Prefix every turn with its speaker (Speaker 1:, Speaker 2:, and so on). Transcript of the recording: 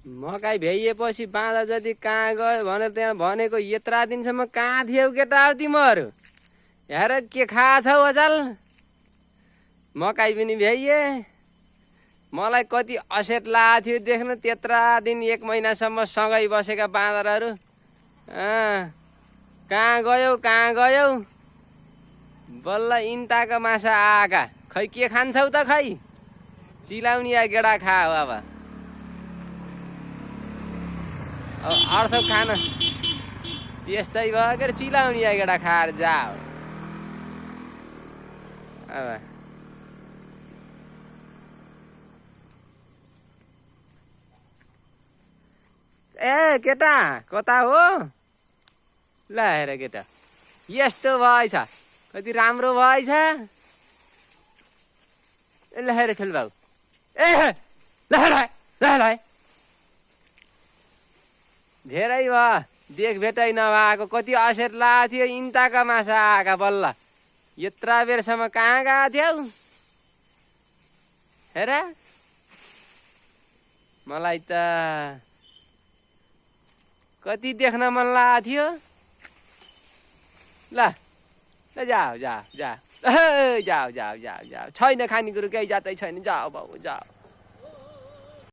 Speaker 1: मकै भ्याइएपछि बाँधा जति कहाँ गयो भनेर त्यहाँ भनेको यत्रा दिनसम्म कहाँ थियौ केटा हो तिमीहरू? हेर के खाछौ अचल? मकै पनि भ्याइए, मलाई कति असेट लागेको थियो देख्नु त्यत्रा दिन 1 महिनासम्म सँगै बसेका बाँदरहरू। कहाँ गयौ? बल्ल इन्ताका माछा आएका। खै के खान्छौ त खै? चिलाउनी या गेडा खा हो अब अर्थ खान त्यस्तै भयो के चिलाउनी या गेडा खाएर जाऊ अब। ए केटा कता हो? ल हेर केटा यस्तो भएछ, कति राम्रो भएछ। ल हेर ठुल बाबु, ए ल धेरै भयो देख भेटै नभएको। कति असेर लागेको थियो, इन्ताका माछा आएका बल्ल। यत्रा बेरसम्म कहाँ गएको थियौ? हेर मलाई त कति देख्न मन लागेको थियो। ल जाऊ छैन खानेकुरो केही जातै छैन, जाऊ बाबु जाऊ।